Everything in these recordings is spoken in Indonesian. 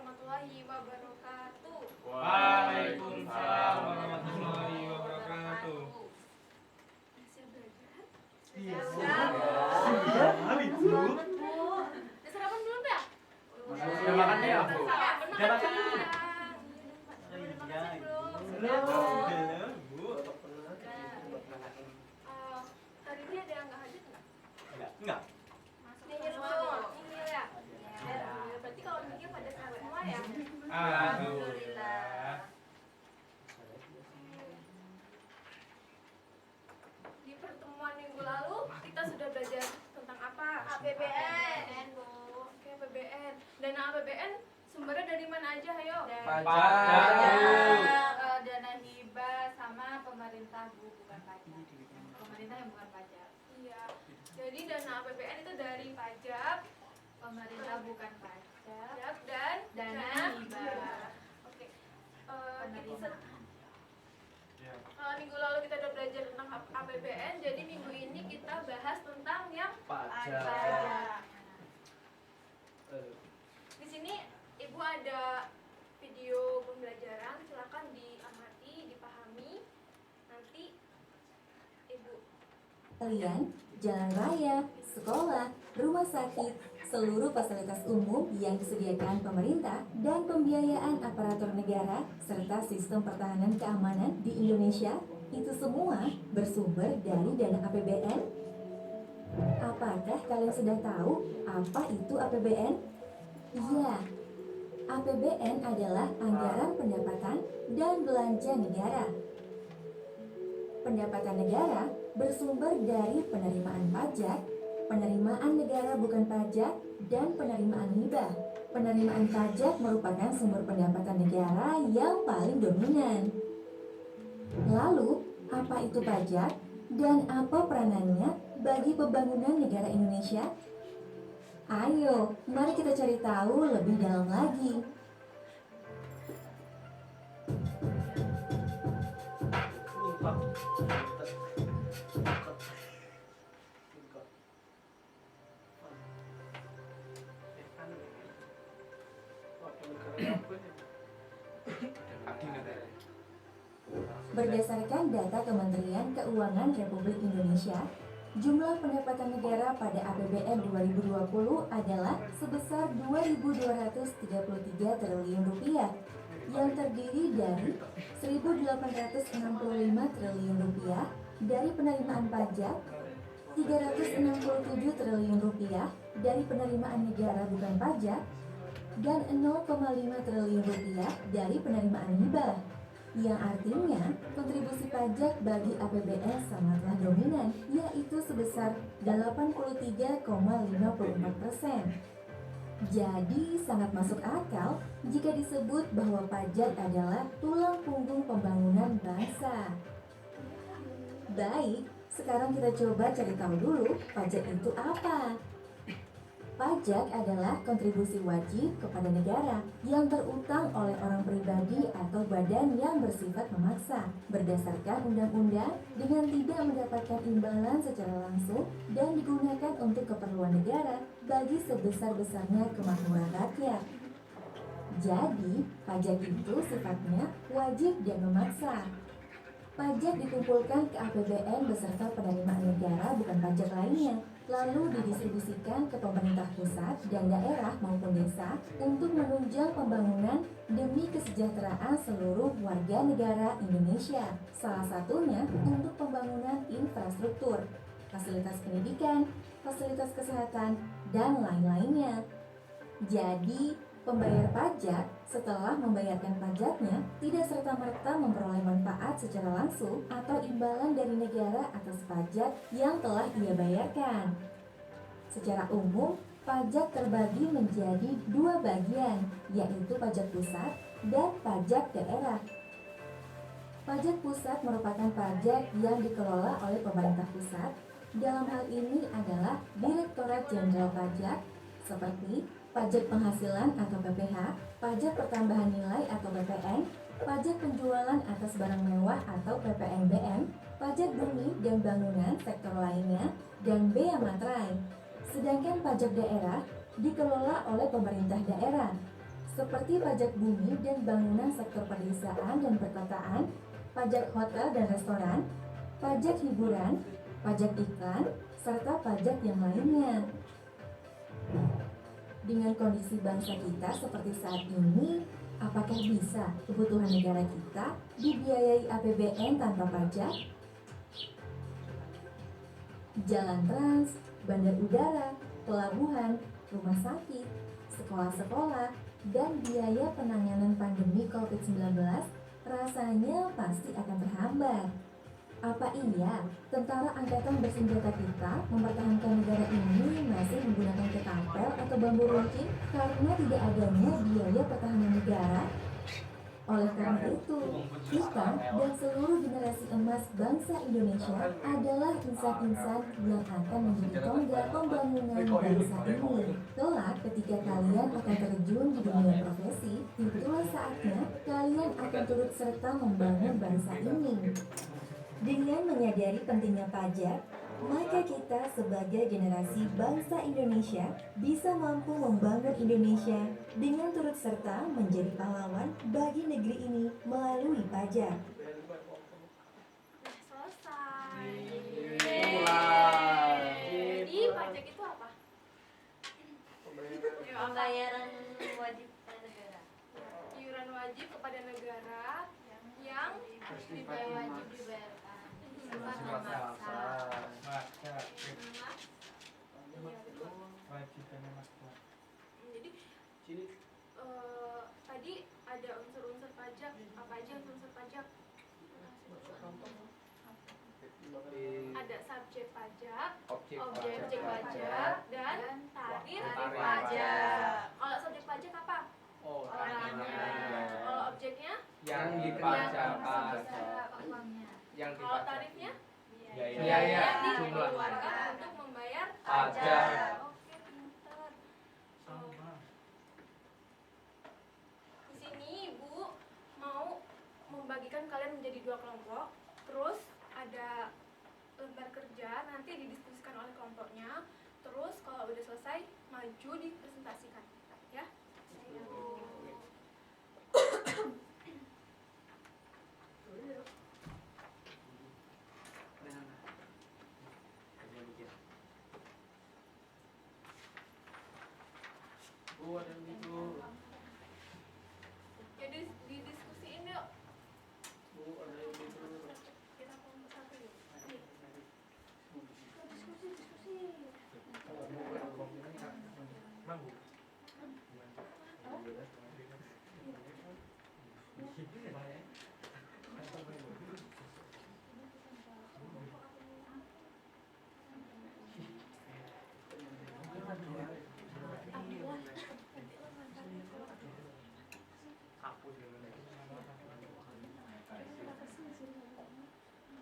warahmatullahi wabarakatuh. Waalaikumsalam warahmatullahi wabarakatuh. Siap belajar? Iya. Siap. Semangat, Bu. Udah sarapan belum ya? Udah makan ya, Bu? Udah makan Udah makan. belum? Udah makan sih belum? Belum, Bu. Hari ini ada yang nggak hadir nggak? Enggak. Nihil semua, nihil ya? Berarti kalau nihil pada sehat semua ya? Alhamdulillah. Di pertemuan minggu lalu kita sudah belajar tentang apa? APBN, Bu. Oke, APBN. Dana APBN sumbernya dari mana aja, ayo? Pajak. Dana hibah sama pemerintah, Bu, bukan pajak. Pemerintah yang bukan pajak. Iya. Jadi dana APBN itu dari pajak, Pemerintah bukan pajak. dan Dana hibah. Oke. Penerimaan. Minggu lalu kita udah belajar tentang APBN, jadi minggu ini kita bahas tentang yang Pajak. di sini Ibu ada video pembelajaran, silakan diamati, dipahami. Nanti Ibu Kalian, jalan raya, sekolah, rumah sakit, seluruh fasilitas umum yang disediakan pemerintah dan pembiayaan aparatur negara serta sistem pertahanan keamanan di Indonesia itu semua bersumber dari dana APBN. Apakah kalian sudah tahu apa itu APBN? Iya, APBN adalah anggaran pendapatan dan belanja negara. Pendapatan negara bersumber dari penerimaan pajak, penerimaan negara bukan pajak, dan penerimaan hibah. Penerimaan pajak merupakan sumber pendapatan negara yang paling dominan. Lalu, apa itu pajak dan apa peranannya bagi pembangunan negara Indonesia? Ayo, mari kita cari tahu lebih dalam lagi. Berdasarkan data Kementerian Keuangan Republik Indonesia, jumlah pendapatan negara pada APBN 2020 adalah sebesar 2.233 triliun rupiah, yang terdiri dari 1.865 triliun rupiah dari penerimaan pajak, 367 triliun rupiah dari penerimaan negara bukan pajak, dan 0,5 triliun rupiah dari penerimaan hibah, yang artinya kontribusi pajak bagi APBN sangatlah dominan, yaitu sebesar 83,54%. Jadi sangat masuk akal jika disebut bahwa pajak adalah tulang punggung pembangunan bangsa. Baik, sekarang kita coba cari tahu dulu pajak itu apa. Pajak adalah kontribusi wajib kepada negara yang terutang oleh orang pribadi atau badan yang bersifat memaksa berdasarkan undang-undang dengan tidak mendapatkan imbalan secara langsung dan digunakan untuk keperluan negara bagi sebesar-besarnya kemakmuran rakyat. Jadi, pajak itu sifatnya wajib dan memaksa. Pajak dikumpulkan ke APBN beserta penerimaan negara bukan pajak lainnya, lalu didistribusikan ke pemerintah pusat dan daerah maupun desa untuk menunjang pembangunan demi kesejahteraan seluruh warga negara Indonesia. Salah satunya untuk pembangunan infrastruktur, fasilitas pendidikan, fasilitas kesehatan, dan lain-lainnya. Jadi, pembayar pajak setelah membayarkan pajaknya tidak serta-merta memperoleh manfaat secara langsung atau imbalan dari negara atas pajak yang telah ia bayarkan. Secara umum, pajak terbagi menjadi dua bagian, yaitu pajak pusat dan pajak daerah. Pajak pusat merupakan pajak yang dikelola oleh pemerintah pusat. Dalam hal ini adalah Direktorat Jenderal Pajak, seperti pajak penghasilan atau PPH, pajak pertambahan nilai atau PPN, pajak penjualan atas barang mewah atau PPNBM, pajak bumi dan bangunan sektor lainnya, dan bea materai. Sedangkan pajak daerah dikelola oleh pemerintah daerah. seperti pajak bumi dan bangunan sektor pedesaan dan perkotaan, pajak hotel dan restoran, pajak hiburan, pajak iklan, serta pajak yang lainnya. Dengan kondisi bangsa kita seperti saat ini, apakah bisa kebutuhan negara kita dibiayai APBN tanpa pajak? Jalan trans, bandar udara, pelabuhan, rumah sakit, sekolah-sekolah, dan biaya penanganan pandemi COVID-19 rasanya pasti akan terhambat. Apa iya tentara angkatan bersenjata kita mempertahankan negara ini masih menggunakan ketapel atau bambu runcing karena tidak adanya biaya pertahanan negara? Oleh karena itu, kita dan seluruh generasi emas bangsa Indonesia adalah insan-insan yang akan menjadi tonggak pembangunan bangsa ini. Kelak ketika kalian akan terjun di dunia profesi, itulah saatnya kalian akan turut serta membangun bangsa ini. Dengan menyadari pentingnya pajak, maka kita sebagai generasi bangsa Indonesia bisa mampu membangun Indonesia dengan turut serta menjadi pahlawan bagi negeri ini melalui pajak. Selesai. Mulai. Jadi pajak itu apa? Pembayaran wajib pada negara. Iuran wajib kepada negara yang dibayar Wajib dibayarkan. Tanpa memaksa. Jadi tadi ada unsur-unsur pajak. Apa aja unsur pajak? Ada subjek pajak, objek pajak, dan tarif pajak. Kalau subjek pajak apa? Orangnya. Kalau objeknya? Yang dipajakan. Uangnya. Yang Kalau tarifnya? Biaya. Yang Jumlah. dikeluarkan untuk membayar Pajak. Oke, pinter. Di sini Ibu mau membagikan kalian menjadi 2 kelompok. Terus ada lembar kerja, nanti didiskusikan oleh kelompoknya. Terus kalau udah selesai, maju dipresentasikan. Ya? Jadi didiskusiin yuk. Kita kelompok 1 yuk. Nih. Diskusi.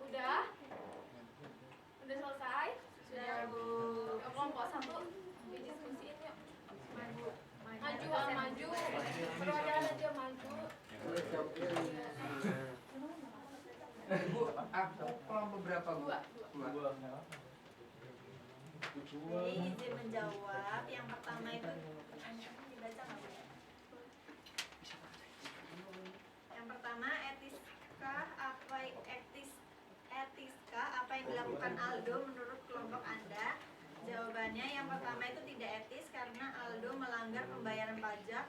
Udah? Udah selesai? Sudah, Bu. Kelompok 1 didiskusiin yuk. Maju. Perwakilan aja maju. Bu, aku kelompok berapa, Bu? 2. Jadi izin menjawab. Yang pertama itu dibaca nggak, Bu? Yang pertama, etiskah apa yang dilakukan Aldo menurut kelompok Anda? Jawabannya yang pertama itu tidak etis karena Aldo melanggar pembayaran pajak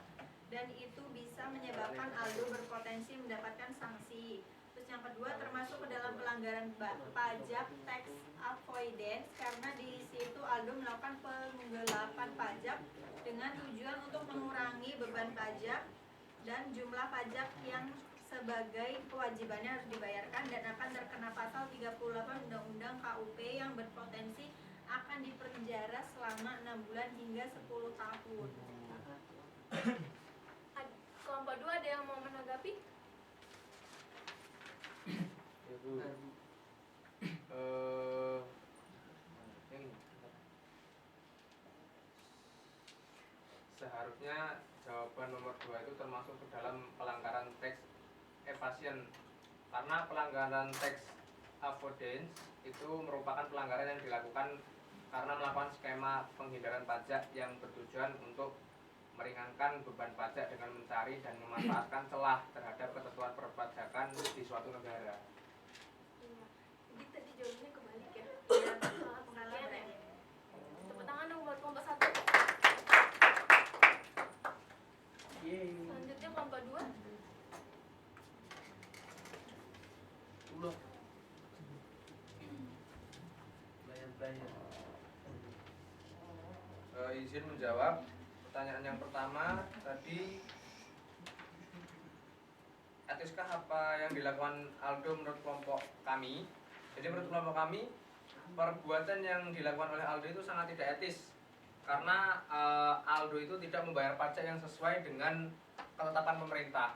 dan itu bisa menyebabkan Aldo berpotensi mendapatkan sanksi. Terus yang kedua termasuk ke dalam pelanggaran pajak tax avoidance karena di situ Aldo melakukan penggelapan pajak dengan tujuan untuk mengurangi beban pajak dan jumlah pajak yang sebagai kewajibannya harus dibayarkan dan akan terkena pasal 38 Undang-Undang KUP yang berpotensi akan dipenjara selama 6 bulan hingga 10 tahun. Kelompok 2 ada yang mau menanggapi? Seharusnya jawaban nomor 2 itu termasuk ke dalam pelanggaran tax evasion karena pelanggaran tax avoidance itu merupakan pelanggaran yang dilakukan karena melakukan skema penghindaran pajak yang bertujuan untuk meringankan beban pajak dengan mencari dan memanfaatkan celah terhadap ketentuan perpajakan di suatu negara. Iya. Jadi tadi jawabannya kebalik ya. Ya, Salah salah pengertian ya. berarti. Tepuk tangan dong buat kelompok 1. Yeay. Selanjutnya kelompok 2. Ulah. Belajar. Izin menjawab pertanyaan yang pertama tadi, etiskah apa yang dilakukan Aldo menurut kelompok kami? Jadi menurut kelompok kami, perbuatan yang dilakukan oleh Aldo itu sangat tidak etis karena Aldo itu tidak membayar pajak yang sesuai dengan ketetapan pemerintah.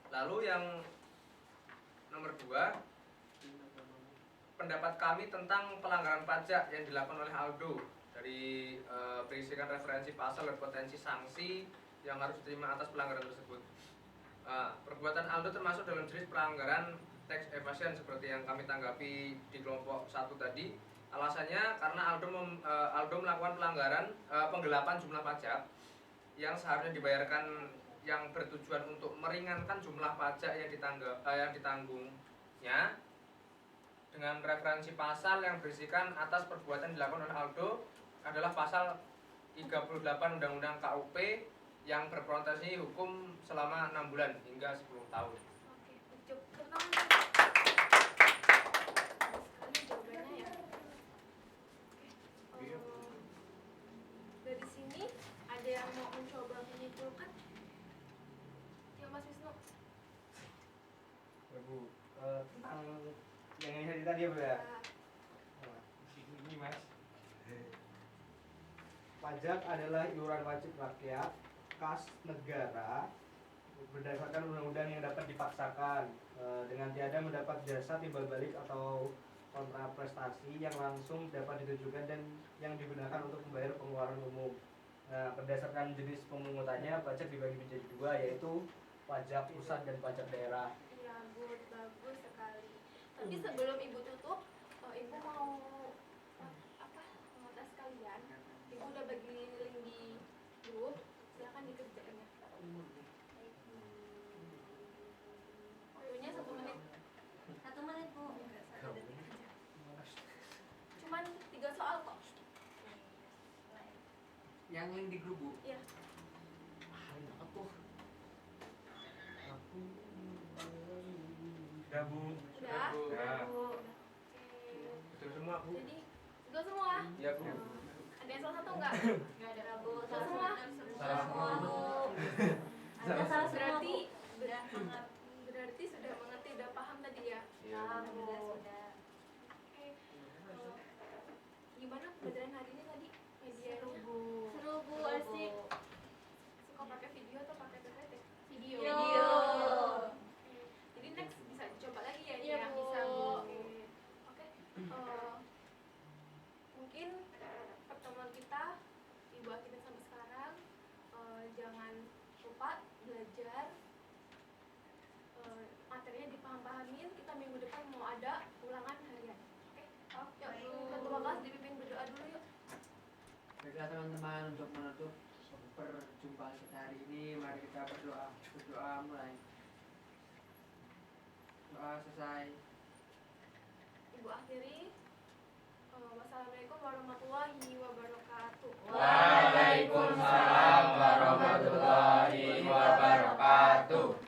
Lalu yang nomor 2, pendapat kami tentang pelanggaran pajak yang dilakukan oleh Aldo dari berisikan referensi pasal dan potensi sanksi yang harus diterima atas pelanggaran tersebut. Perbuatan Aldo termasuk dalam jenis pelanggaran tax evasion seperti yang kami tanggapi di kelompok 1 tadi. Alasannya karena Aldo melakukan pelanggaran penggelapan jumlah pajak yang seharusnya dibayarkan, yang bertujuan untuk meringankan jumlah pajak yang ditanggungnya dengan referensi pasal yang berisikan atas perbuatan dilakukan oleh Aldo adalah pasal 38 Undang-Undang KUP yang berpotensi hukum selama 6 bulan hingga 10 tahun. Oke, ucup pertama. Sekali jawabannya ya. Oke. Dari sini ada yang mau mencoba menyimpulkan? Ya Mas Wisnu. Ya Bu, tentang yang ini tadi ya Bu ya? Ya. Ini Mas, pajak adalah iuran wajib rakyat kas negara berdasarkan undang-undang yang dapat dipaksakan dengan tiada mendapat jasa timbal balik atau kontraprestasi yang langsung dapat ditujukan dan yang digunakan untuk membayar pengeluaran umum. Nah, berdasarkan jenis pemungutannya, pajak dibagi menjadi 2, yaitu pajak pusat dan pajak daerah. Iya, good, bagus sekali. Tapi sebelum Ibu tutup, Ibu mau mengotas kalian. Ibu udah bagi link di grup, silakan dikerjain ya. Waktunya 1 menit. 1 menit, Bu. Cuman 3 soal kok. Yang link di grup, Bu. Iya. Aku. Udah Bu. Udah? Bu. Udah. Bu. Oke. Betul semua, Bu. Jadi, juga semua? Iya, Bu. Ada yang salah satu enggak? Enggak ada, Bu. Salah semua? Salah semua, Bu. Ada salah semua, Berarti Bu. Sudah mengerti. berarti sudah mengerti, udah paham tadi ya? Iya. Alhamdulillah sudah. Oke. Gimana pelajaran hari ini tadi? Medianya? Seru, Bu. Asik. Suka pakai video atau pakai PPT? Video. Oke. Jadi next bisa dicoba lagi ya? Iya, yang Bu. bisa Bu. Oke. Mungkin pertemuan kita Ibu akhirin sampai sekarang. Jangan lupa belajar. Materinya dipaham-pahamin. Kita minggu depan mau ada ulangan harian. Oke. Yuk, ketua kelas dipimpin berdoa dulu yuk. Baiklah teman-teman, untuk menutup perjumpaan kita hari ini, mari kita berdoa. Berdoa mulai. Doa selesai. Ibu akhiri. Wassalamualaikum warahmatullahi wabarakatuh. Waalaikumsalam warahmatullahi wabarakatuh.